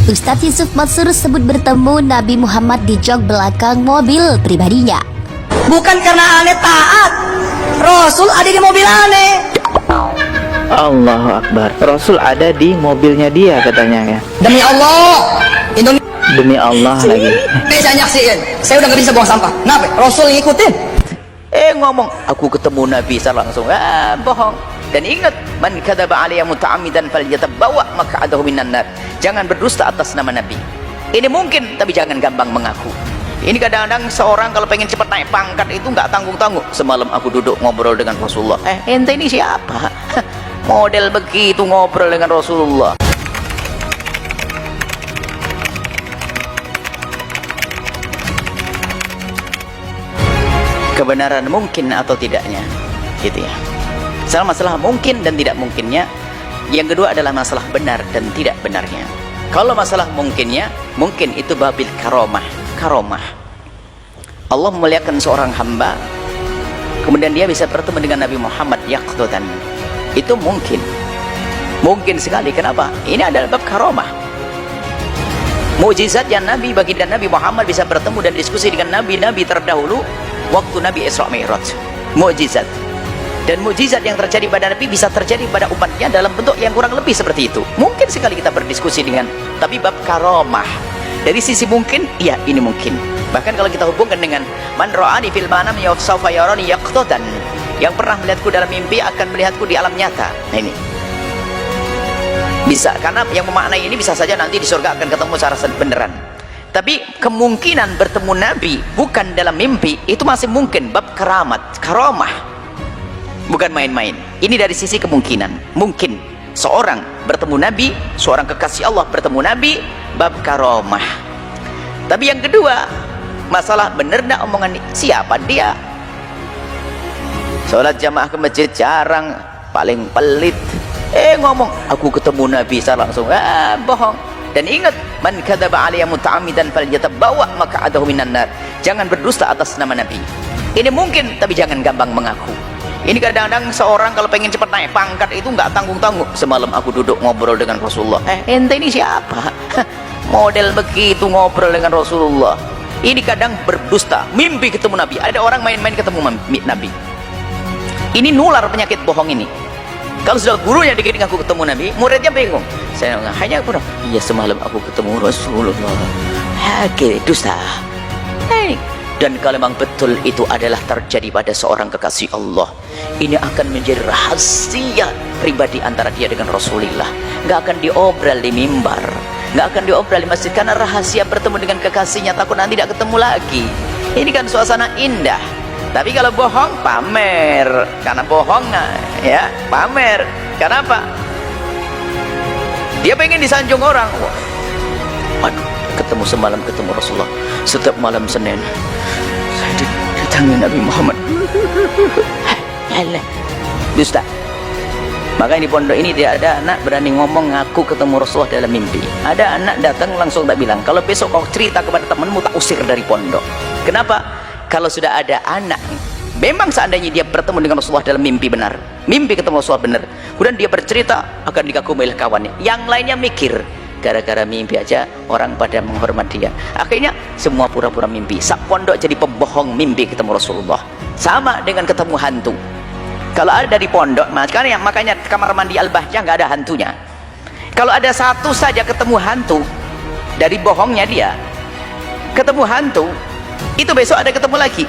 Ustadz Yusuf Mansur sebut bertemu Nabi Muhammad di jok belakang mobil pribadinya. Bukan karena aneh taat, Rasul ada di mobil aneh. Allahu Akbar. Rasul ada di mobilnya dia katanya ya. Demi Allah, Indonesia. Demi Allah lagi. Saya nyaksiin, saya udah gak bisa buang sampah. Kenapa? Rasul ngikutin. Ngomong aku ketemu Nabi secara langsung, bohong. Dan ingat, man kadzaba alayya muta'ammidan falyatabawwa maq'adahu minan nar. Jangan berdusta atas nama Nabi. Ini mungkin, tapi jangan gampang mengaku. Ini kadang-kadang seorang kalau pengen cepat naik pangkat itu nggak tanggung-tanggung. Semalam aku duduk ngobrol dengan Rasulullah. Ente ini siapa? Model begitu ngobrol dengan Rasulullah. Kebenaran mungkin atau tidaknya, gitu ya. Masalah mungkin dan tidak mungkinnya. Yang kedua adalah masalah benar dan tidak benarnya. Kalau masalah mungkinnya, mungkin itu babil karomah. Karomah. Allah memuliakan seorang hamba, kemudian dia bisa bertemu dengan Nabi Muhammad yaqdatan. Itu mungkin. Mungkin sekali. Kenapa? Ini adalah bab karomah. Mukjizat yang Nabi, baginda Nabi Muhammad bisa bertemu dan diskusi dengan nabi-nabi terdahulu waktu Nabi Isra Mi'raj. Mukjizat. Dan mukjizat yang terjadi pada Nabi bisa terjadi pada umatnya dalam bentuk yang kurang lebih seperti itu. Mungkin sekali kita berdiskusi dengan, tapi bab karomah. Dari sisi mungkin, ya ini mungkin. Bahkan kalau kita hubungkan dengan man ra'ani fil manam sawfa yarani yaqtatan. Yang pernah melihatku dalam mimpi akan melihatku di alam nyata. Nah ini. Bisa, karena yang memaknai ini bisa saja nanti di surga akan ketemu secara beneran. Tapi kemungkinan bertemu Nabi bukan dalam mimpi itu masih mungkin, bab keramat, karomah. Bukan main-main. Ini dari sisi kemungkinan. Mungkin seorang bertemu Nabi, seorang kekasih Allah bertemu Nabi, bab karomah. Tapi yang kedua, masalah benar enggak omongan siapa dia? Sholat jamaah ke masjid jarang, paling pelit. Ngomong aku ketemu Nabi secara langsung, bohong. Dan ingat, man kadzaba alayya muta'ammidan falyatabawwa maq'adahu minan nar. Jangan berdusta atas nama Nabi. Ini mungkin, tapi jangan gampang mengaku. Ini kadang-kadang seorang kalau pengen cepat naik pangkat itu nggak tanggung-tanggung. Semalam aku duduk ngobrol dengan Rasulullah. Ente ini siapa? Model begitu ngobrol dengan Rasulullah. Ini kadang berdusta, mimpi ketemu Nabi. Ada orang main-main ketemu Nabi. Ini nular penyakit bohong ini. Kalau sudah gurunya dikit aku ketemu Nabi, muridnya bingung. Saya hanya aku, iya semalam aku ketemu Rasulullah. Dusta. Dan kalau memang betul itu adalah terjadi pada seorang kekasih Allah, ini akan menjadi rahasia pribadi antara dia dengan Rasulullah. Nggak akan diobral di mimbar, nggak akan diobral di masjid, karena rahasia bertemu dengan kekasihnya, takut nanti tidak ketemu lagi. Ini kan suasana indah. Tapi kalau bohong, pamer. Karena bohong, ya pamer. Kenapa? Dia pengen disanjung orang. Waduh, ketemu semalam ketemu Rasulullah. Setiap malam Senin saya didatangi Nabi Muhammad. Dusta. Maka di pondok ini tidak ada anak berani ngomong ngaku ketemu Rasulullah dalam mimpi. Ada anak datang langsung tak bilang, kalau besok kau cerita kepada temanmu tak usir dari pondok. Kenapa? Kalau sudah ada anak, memang seandainya dia bertemu dengan Rasulullah dalam mimpi benar, mimpi ketemu Rasulullah benar, kemudian dia bercerita, akan dikagumi oleh kawannya. Yang lainnya mikir, gara-gara mimpi aja orang pada menghormat dia. Akhirnya semua pura-pura mimpi. Sak pondok jadi pembohong mimpi ketemu Rasulullah. Sama dengan ketemu hantu. Kalau ada di pondok, makanya kamar mandi Al-Bahjah nggak ada hantunya. Kalau ada satu saja ketemu hantu, dari bohongnya dia, ketemu hantu, itu besok ada ketemu lagi.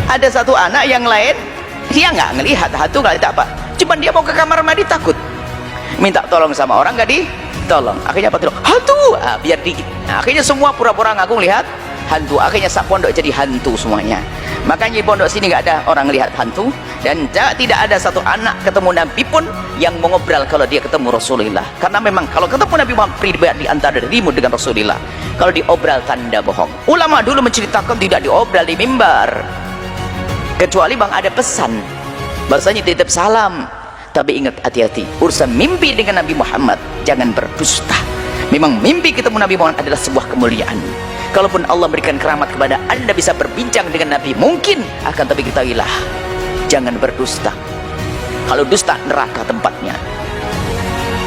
Ada satu anak yang lain, dia nggak ngelihat hantu, nggak lihat apa, cuman dia mau ke kamar mandi takut, minta tolong sama orang, nggak ditolong. Akhirnya apa tuh? Hantu. Biar dikit. Akhirnya semua pura-pura ngaku lihat hantu. Akhirnya sak pondok jadi hantu semuanya. Makanya di pondok sini nggak ada orang lihat hantu, dan tidak ada satu anak ketemu Nabi pun yang mengobrol kalau dia ketemu Rasulullah. Karena memang kalau ketemu Nabi Muhammad pribadi antara dirimu dengan Rasulullah, kalau diobral tanda bohong. Ulama dulu menceritakan tidak diobral di mimbar, kecuali bang ada pesan, bahasanya titip salam. Tapi ingat, hati-hati urusan mimpi dengan Nabi Muhammad, jangan berdusta. Memang mimpi ketemu Nabi Muhammad adalah sebuah kemuliaan. Kalaupun Allah berikan keramat kepada anda bisa berbincang dengan Nabi, mungkin akan, tapi ketahuilah, jangan berdusta. Kalau dusta, neraka tempatnya.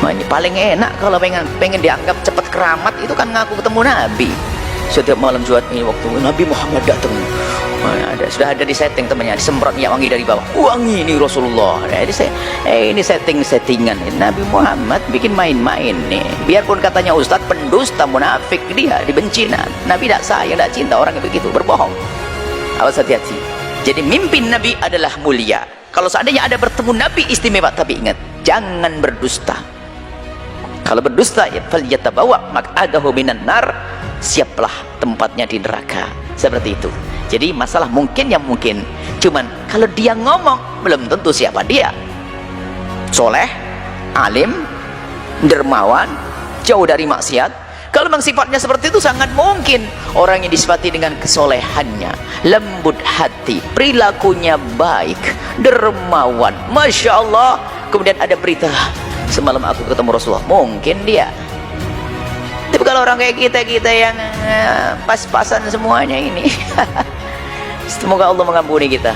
Nah, ini paling enak kalau pengen dianggap cepat keramat itu kan ngaku ketemu Nabi. Setiap malam Jumat ini waktu Nabi Muhammad datang, sudah ada di setting temannya, disemprot minyak wangi dari bawah. Wangi ini Rasulullah. Ini settingan. Nabi Muhammad bikin main-main nih. Biarpun katanya Ustadz pendusta munafik, dia dibenci. Nabi tidak sayang, tidak cinta orang yang begitu, berbohong. Awas hati-hati. Jadi mimpi Nabi adalah mulia. Kalau seandainya ada bertemu Nabi istimewa, tapi ingat, jangan berdusta. Kalau berdusta, ya falyatabawa maq'adahu minan nar, siaplah tempatnya di neraka. Seperti itu. Jadi masalah mungkin yang mungkin, cuman kalau dia ngomong belum tentu siapa dia. Soleh, alim, dermawan, jauh dari maksiat. Kalau memang sifatnya seperti itu, sangat mungkin orang yang disifati dengan kesolehannya, lembut hati, perilakunya baik, dermawan, Masya Allah. Kemudian ada berita, semalam aku ketemu Rasulullah, mungkin dia. Tapi kalau orang kayak kita yang pas-pasan semuanya ini, semoga Allah mengampuni kita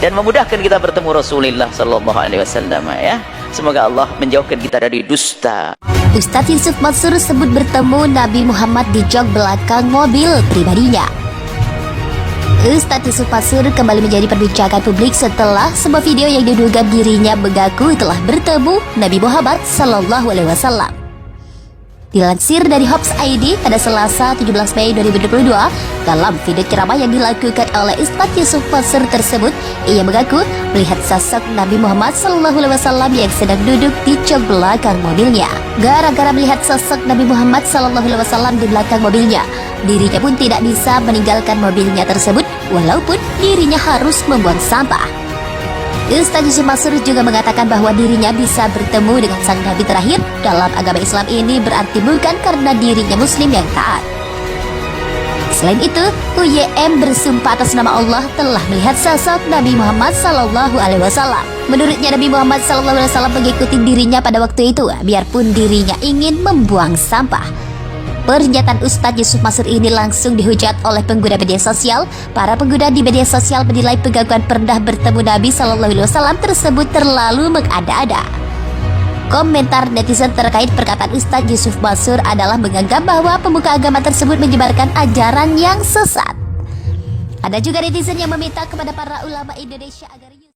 dan memudahkan kita bertemu Rasulullah Sallallahu Alaihi Wasallam, ya. Semoga Allah menjauhkan kita dari dusta. Ustadz Yusuf Mansur sebut bertemu Nabi Muhammad di jok belakang mobil pribadinya. Ustadz Yusuf Mansur kembali menjadi perbincangan publik setelah sebuah video yang diduga dirinya mengaku telah bertemu Nabi Muhammad Sallallahu Alaihi Wasallam. Dilansir dari Hops ID pada Selasa 17 Mei 2022, dalam video ceramah yang dilakukan oleh Ustadz Yusuf Mansur tersebut, ia mengaku melihat sosok Nabi Muhammad SAW yang sedang duduk di jok belakang mobilnya. Gara-gara melihat sosok Nabi Muhammad SAW di belakang mobilnya, dirinya pun tidak bisa meninggalkan mobilnya tersebut walaupun dirinya harus membuang sampah. Ustadz Yusuf Mansur juga mengatakan bahwa dirinya bisa bertemu dengan sang Nabi terakhir dalam agama Islam ini berarti bukan karena dirinya Muslim yang taat. Selain itu, UYM bersumpah atas nama Allah telah melihat sosok Nabi Muhammad SAW. Menurutnya Nabi Muhammad SAW mengikuti dirinya pada waktu itu, biarpun dirinya ingin membuang sampah. Pernyataan Ustadz Yusuf Mansur ini langsung dihujat oleh pengguna media sosial. Para pengguna di media sosial menilai pengakuan pernah bertemu Nabi SAW tersebut terlalu mengada-ada. Komentar netizen terkait perkataan Ustadz Yusuf Mansur adalah menganggap bahwa pemuka agama tersebut menyebarkan ajaran yang sesat. Ada juga netizen yang meminta kepada para ulama Indonesia agar